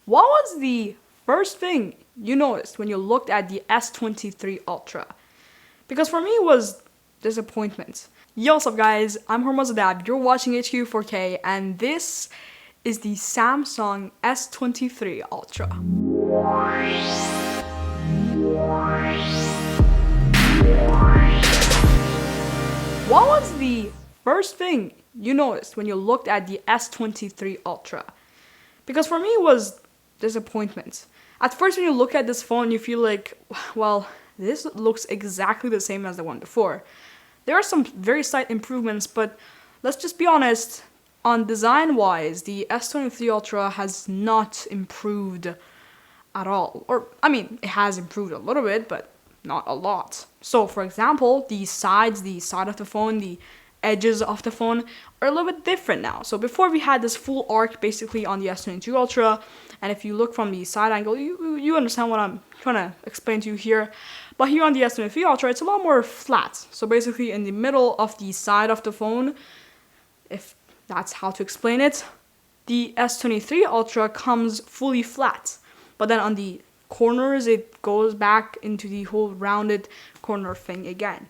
What was the first thing you noticed when you looked at the S23 Ultra? Because for me it was disappointment. Yo, what's up guys, I'm Hormozadab, you're watching HQ 4K, and this is the Samsung S23 Ultra. What was the first thing you noticed when you looked at the S23 Ultra? Because for me it was disappointment. At first when you look at this phone you feel like, well, this looks exactly the same as the one before. There are some very slight improvements, but let's just be honest, on design wise the S23 Ultra has not improved at all. Or I mean, it has improved a little bit, but not a lot. So for example, the side of the phone, the edges of the phone are a little bit different now. So before we had this full arc basically on the S22 Ultra, and if you look from the side angle, you understand what I'm trying to explain to you here. But here on the S23 Ultra, it's a lot more flat. So basically in the middle of the side of the phone, if that's how to explain it, the S23 Ultra comes fully flat. But then on the corners, it goes back into the whole rounded corner thing again.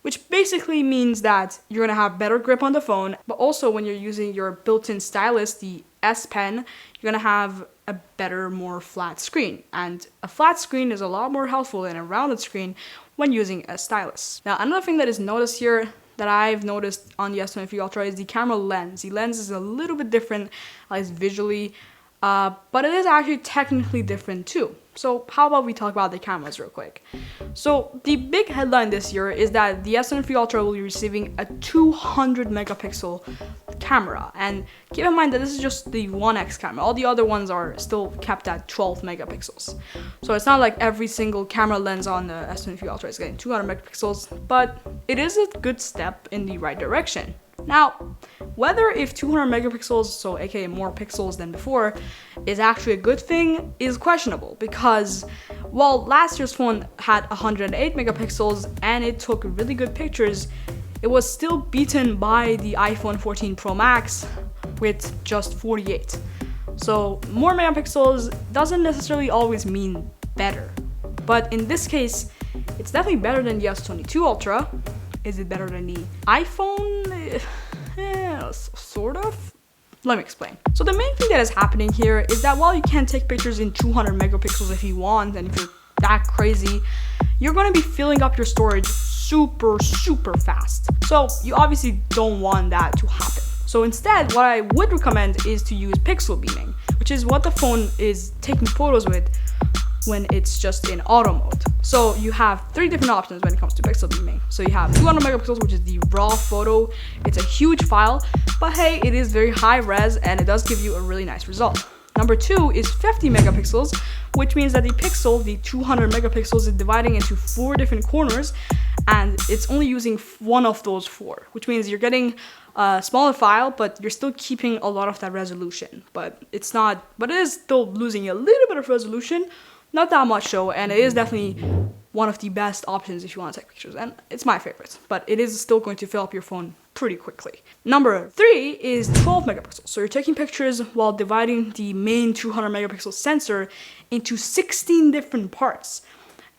Which basically means that you're going to have better grip on the phone, but also when you're using your built-in stylus, the S Pen, you're going to have a better, more flat screen. And a flat screen is a lot more helpful than a rounded screen when using a stylus. Now, another thing that is noticed here that I've noticed on the S23 Ultra is the camera lens. The lens is a little bit different, at least visually, but it is actually technically different too. So how about we talk about the cameras real quick. So the big headline this year is that the S23 Ultra will be receiving a 200 megapixel camera. And keep in mind that this is just the 1x camera. All the other ones are still kept at 12 megapixels. So it's not like every single camera lens on the S23 Ultra is getting 200 megapixels, but it is a good step in the right direction. Now, whether if 200 megapixels, so aka more pixels than before, is actually a good thing is questionable, because while last year's phone had 108 megapixels and it took really good pictures, it was still beaten by the iPhone 14 Pro Max with just 48. So more megapixels doesn't necessarily always mean better, but in this case, it's definitely better than the S22 Ultra. Is it better than the iPhone? Sort of. Let me explain. So the main thing that is happening here is that while you can take pictures in 200 megapixels if you want, and if you're that crazy, you're going to be filling up your storage super fast. So you obviously don't want that to happen. So instead, what I would recommend is to use pixel beaming, which is what the phone is taking photos with when it's just in auto mode. So you have three different options when it comes to pixel beaming. So you have 200 megapixels, which is the raw photo. It's a huge file, but hey, it is very high res and it does give you a really nice result. Number two is 50 megapixels, which means that the pixel, the 200 megapixels, is dividing into 4 different corners, and it's only using one of those 4, which means you're getting a smaller file, but you're still keeping a lot of that resolution. But it is still losing a little bit of resolution, not that much though, and it is definitely one of the best options if you want to take pictures, and it's my favorite, but it is still going to fill up your phone pretty quickly. Number 3 is 12 megapixels. So you're taking pictures while dividing the main 200 megapixel sensor into 16 different parts.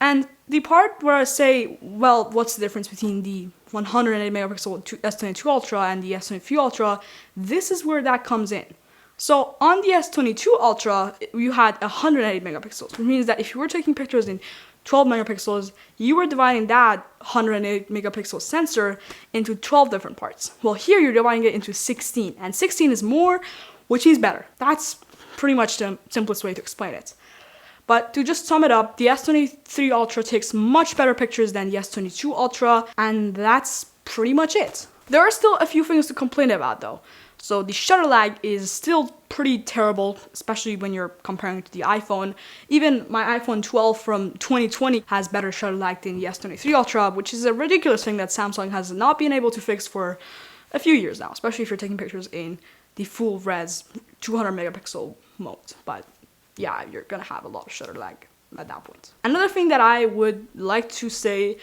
And the part where I say, well, what's the difference between the 108 megapixel S22 Ultra and the S23 Ultra, this is where that comes in. So on the S22 Ultra, you had 108 megapixels, which means that if you were taking pictures in 12 megapixels, you were dividing that 108 megapixel sensor into 12 different parts. Well, here you're dividing it into 16, and 16 is more, which is better. That's pretty much the simplest way to explain it. But to just sum it up, the S23 Ultra takes much better pictures than the S22 Ultra, and that's pretty much it. There are still a few things to complain about though. So the shutter lag is still pretty terrible, especially when you're comparing it to the iPhone. Even my iPhone 12 from 2020 has better shutter lag than the S23 Ultra, which is a ridiculous thing that Samsung has not been able to fix for a few years now, especially if you're taking pictures in the full res 200 megapixel mode. But yeah, you're gonna have a lot of shutter lag at that point. Another thing that I would like to say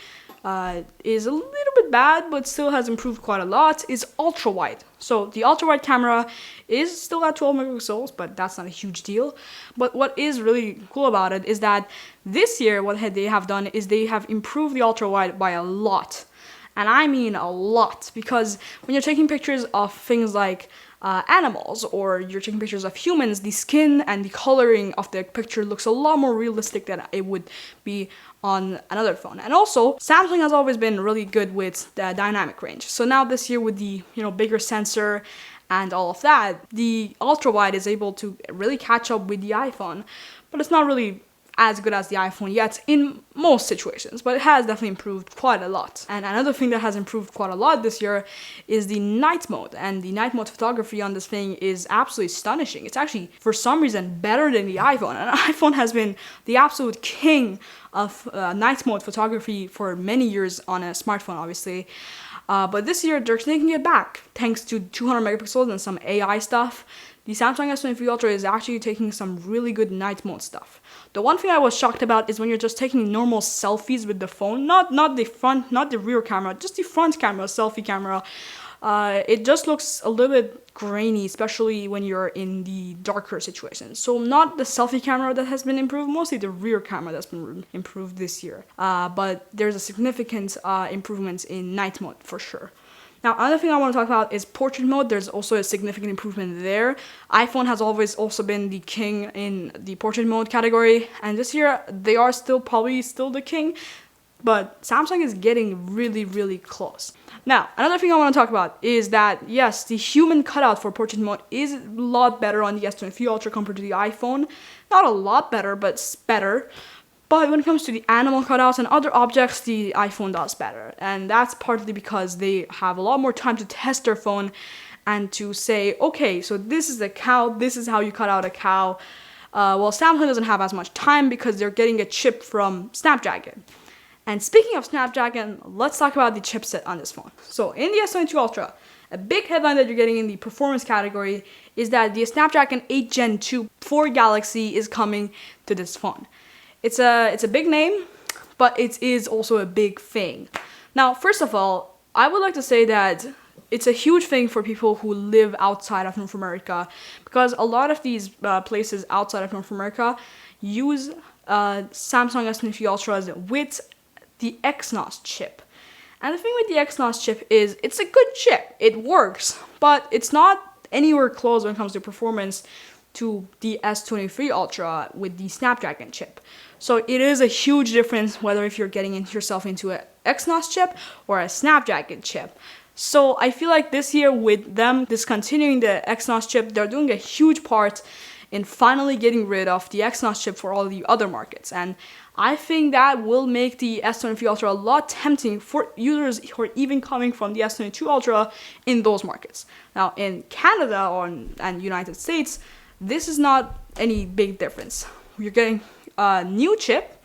is a little bit bad, but still has improved quite a lot, is ultra wide. So the ultra wide camera is still at 12 megapixels, but that's not a huge deal. But what is really cool about it is that this year, what they have done is they have improved the ultra wide by a lot. And I mean a lot, because when you're taking pictures of things like animals, or you're taking pictures of humans, the skin and the coloring of the picture looks a lot more realistic than it would be on another phone. And also, Samsung has always been really good with the dynamic range. So now this year with the bigger sensor and all of that, the ultra wide is able to really catch up with the iPhone, but it's not really as good as the iPhone yet in most situations, but it has definitely improved quite a lot. And another thing that has improved quite a lot this year is the night mode, and the night mode photography on this thing is absolutely astonishing. It's actually, for some reason, better than the iPhone, and iPhone has been the absolute king of night mode photography for many years on a smartphone, obviously. But this year, they're taking it back, thanks to 200 megapixels and some AI stuff. The Samsung S23 Ultra is actually taking some really good night mode stuff. The one thing I was shocked about is when you're just taking normal selfies with the phone, not the front, not the rear camera, just the front camera, selfie camera. It just looks a little bit grainy, especially when you're in the darker situations. So not the selfie camera that has been improved, mostly the rear camera that's been improved this year. But there's a significant improvement in night mode for sure. Now, another thing I want to talk about is portrait mode. There's also a significant improvement there. iPhone has always also been the king in the portrait mode category, and this year they are probably still the king, but Samsung is getting really, really close. Now, another thing I want to talk about is that, yes, the human cutout for portrait mode is a lot better on the S23 Ultra compared to the iPhone. Not a lot better, but it's better. But when it comes to the animal cutouts and other objects, the iPhone does better. And that's partly because they have a lot more time to test their phone and to say, okay, so this is a cow, this is how you cut out a cow. Well, Samsung doesn't have as much time because they're getting a chip from Snapdragon. And speaking of Snapdragon, let's talk about the chipset on this phone. So in the S22 Ultra, a big headline that you're getting in the performance category is that the Snapdragon 8 Gen 2 for Galaxy is coming to this phone. It's a big name, but it is also a big thing. Now, first of all, I would like to say that it's a huge thing for people who live outside of North America, because a lot of these places outside of North America use Samsung S23 Ultras with the Exynos chip. And the thing with the Exynos chip is it's a good chip. It works, but it's not anywhere close when it comes to performance to the S23 Ultra with the Snapdragon chip. So it is a huge difference whether if you're getting yourself into an Exynos chip or a Snapdragon chip. So I feel like this year with them discontinuing the Exynos chip, they're doing a huge part in finally getting rid of the Exynos chip for all the other markets. And I think that will make the S23 Ultra a lot tempting for users who are even coming from the S22 Ultra in those markets. Now in Canada and United States, this is not any big difference. You're getting a new chip.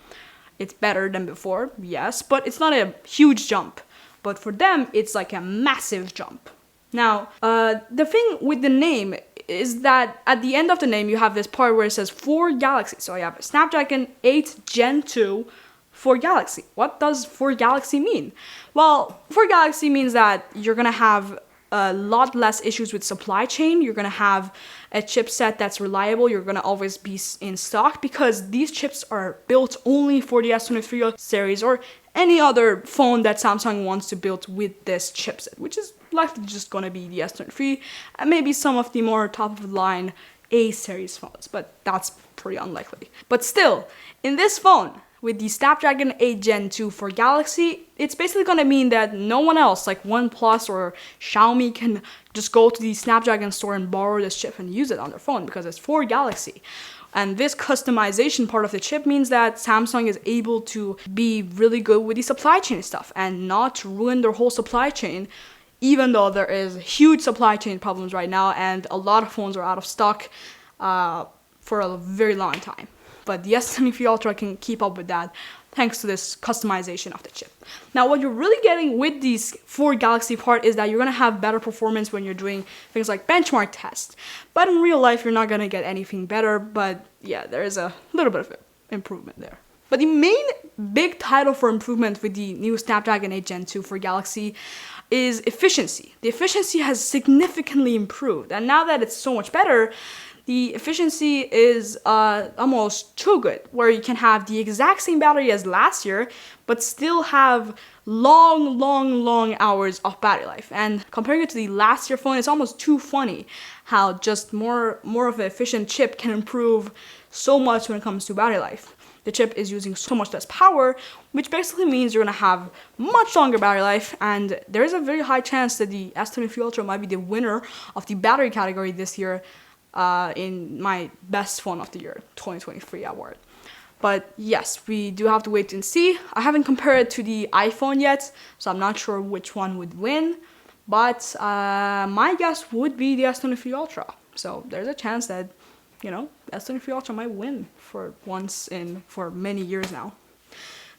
It's better than before, yes, but it's not a huge jump. But for them, it's like a massive jump. Now, the thing with the name is that at the end of the name, you have this part where it says for Galaxy. So you have Snapdragon 8 Gen 2 for Galaxy. What does for Galaxy mean? Well, for Galaxy means that you're going to have a lot less issues with supply chain. You're going to have a chipset that's reliable. You're going to always be in stock because these chips are built only for the S23 series or any other phone that Samsung wants to build with this chipset, which is likely just going to be the S23 and maybe some of the more top of the line A series phones, but that's pretty unlikely. But still, in this phone, with the Snapdragon 8 Gen 2 for Galaxy, it's basically going to mean that no one else like OnePlus or Xiaomi can just go to the Snapdragon store and borrow this chip and use it on their phone because it's for Galaxy. And this customization part of the chip means that Samsung is able to be really good with the supply chain stuff and not ruin their whole supply chain, even though there is huge supply chain problems right now and a lot of phones are out of stock for a very long time. But the S23 Ultra can keep up with that thanks to this customization of the chip. Now, what you're really getting with these for Galaxy part is that you're going to have better performance when you're doing things like benchmark tests. But in real life, you're not going to get anything better. But yeah, there is a little bit of improvement there. But the main big title for improvement with the new Snapdragon 8 Gen 2 for Galaxy is efficiency. The efficiency has significantly improved, and now that it's so much better, the efficiency is almost too good, where you can have the exact same battery as last year, but still have long hours of battery life. And comparing it to the last year phone, it's almost too funny how just more of an efficient chip can improve so much when it comes to battery life. The chip is using so much less power, which basically means you're gonna have much longer battery life, and there is a very high chance that the S23 Ultra might be the winner of the battery category this year in my best phone of the year 2023 award. But yes, we do have to wait and see. I haven't compared it to the iPhone yet, so I'm not sure which one would win, but my guess would be the S23 Ultra. So there's a chance that, you know, S23 Ultra might win for once for many years now.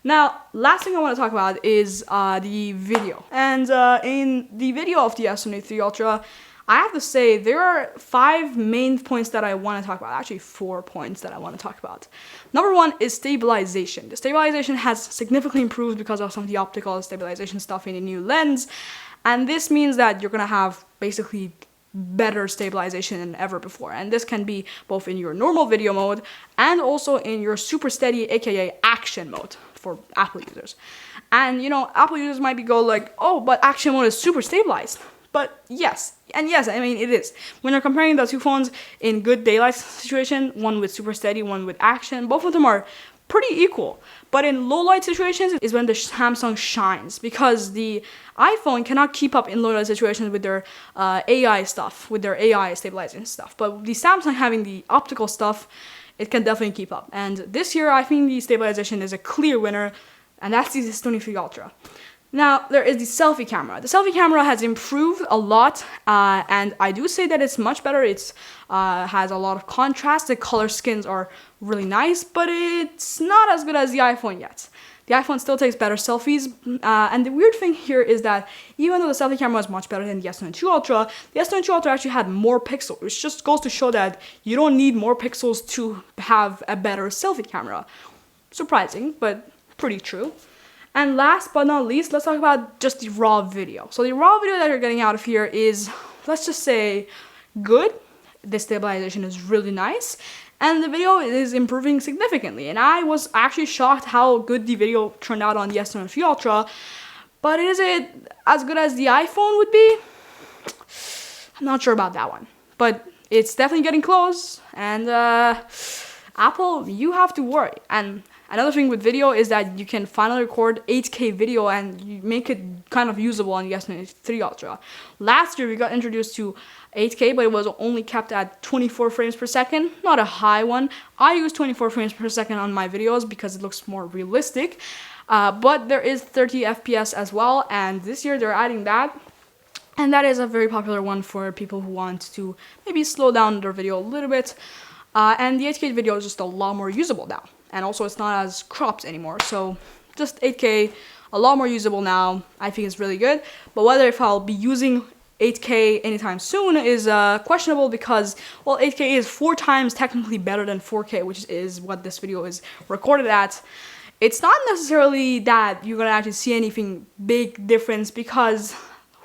Now, last thing I want to talk about is the video. And in the video of the S23 Ultra, I have to say there are 5 main points that I want to talk about. Actually, 4 points that I want to talk about. Number 1 is stabilization. The stabilization has significantly improved because of some of the optical stabilization stuff in the new lens. And this means that you're going to have basically better stabilization than ever before, and this can be both in your normal video mode and also in your super steady, aka action mode for Apple users. And you know, Apple users might be like, oh, but action mode is super stabilized. But yes, I mean it is. When you're comparing the two phones in good daylight situation, one with super steady, one with action, both of them are pretty equal. But in low light situations is when the Samsung shines, because the iPhone cannot keep up in low light situations with their AI stuff, with their AI stabilizing stuff. But the Samsung having the optical stuff, it can definitely keep up. And this year, I think the stabilization is a clear winner, and that's the S23 Ultra. Now, there is the selfie camera. The selfie camera has improved a lot, and I do say that it's much better. It's has a lot of contrast. The color skins are really nice, but it's not as good as the iPhone yet. The iPhone still takes better selfies, and the weird thing here is that even though the selfie camera is much better than the S22 Ultra, the S22 Ultra actually had more pixels, which just goes to show that you don't need more pixels to have a better selfie camera. Surprising, but pretty true. And last but not least, let's talk about just the raw video. So the raw video that you're getting out of here is, let's just say, good. The stabilization is really nice, and the video is improving significantly. And I was actually shocked how good the video turned out on the S23 Ultra. But is it as good as the iPhone would be? I'm not sure about that one. But it's definitely getting close, and Apple, you have to worry. And another thing with video is that you can finally record 8K video and you make it kind of usable on the S23 Ultra. Last year we got introduced to 8K, but it was only kept at 24 frames per second, not a high one. I use 24 frames per second on my videos because it looks more realistic, but there is 30 FPS as well, and this year they're adding that. And that is a very popular one for people who want to maybe slow down their video a little bit. And the 8K video is just a lot more usable now. And also it's not as cropped anymore. So just 8K, a lot more usable now. I think it's really good. But whether if I'll be using 8K anytime soon is questionable because, well, 8K is 4 times technically better than 4K, which is what this video is recorded at. It's not necessarily that you're going to actually see anything big difference, because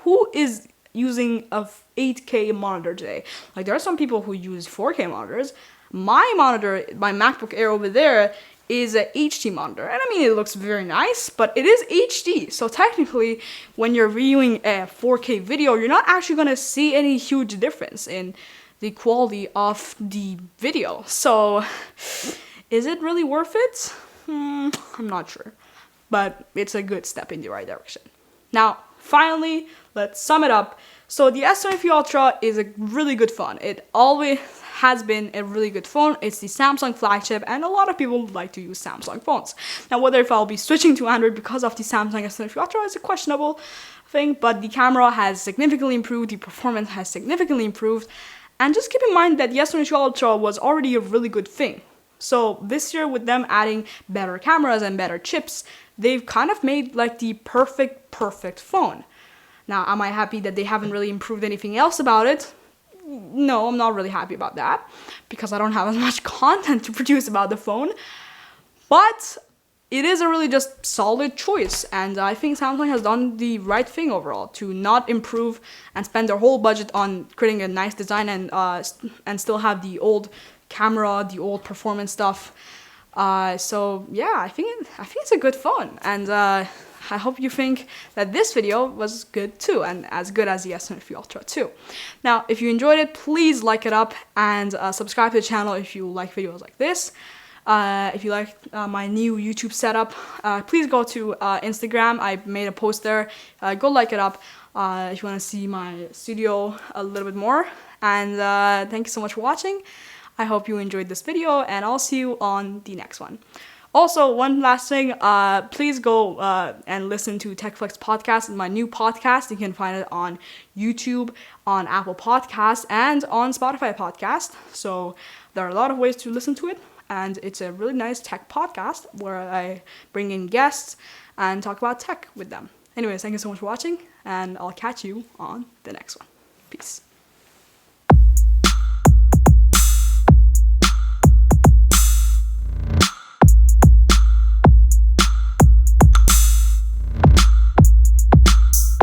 who is using a 8K monitor today? Like, there are some people who use 4K monitors. My monitor, my MacBook Air over there, is a HD monitor. And I mean, it looks very nice, but it is HD. So technically, when you're viewing a 4K video, you're not actually going to see any huge difference in the quality of the video. So is it really worth it? I'm not sure. But it's a good step in the right direction. Now, finally, let's sum it up. So the S23 Ultra is a really good phone. It always has been a really good phone. It's the Samsung flagship, and a lot of people like to use Samsung phones. Now, whether if I'll be switching to Android because of the Samsung S23 Ultra is a questionable thing, but the camera has significantly improved, the performance has significantly improved, and just keep in mind that the S23 Ultra was already a really good thing. So this year, with them adding better cameras and better chips, they've kind of made like the perfect phone. Now, am I happy that they haven't really improved anything else about it? No, I'm not really happy about that, because I don't have as much content to produce about the phone. But it is a really just solid choice, and I think Samsung has done the right thing overall to not improve and spend their whole budget on creating a nice design and still have the old camera, the old performance stuff. So yeah, I think it's a good phone, and I hope you think that this video was good too, and as good as the S23 Ultra too. Now, if you enjoyed it, please like it up and subscribe to the channel if you like videos like this. If you like my new YouTube setup, please go to Instagram. I made a post there. Go like it up if you want to see my studio a little bit more. And thank you so much for watching. I hope you enjoyed this video, and I'll see you on the next one. Also, one last thing, please go and listen to TechFlex Podcast, my new podcast. You can find it on YouTube, on Apple Podcasts, and on Spotify Podcast. So there are a lot of ways to listen to it, and it's a really nice tech podcast where I bring in guests and talk about tech with them. Anyways, thank you so much for watching, and I'll catch you on the next one. Peace.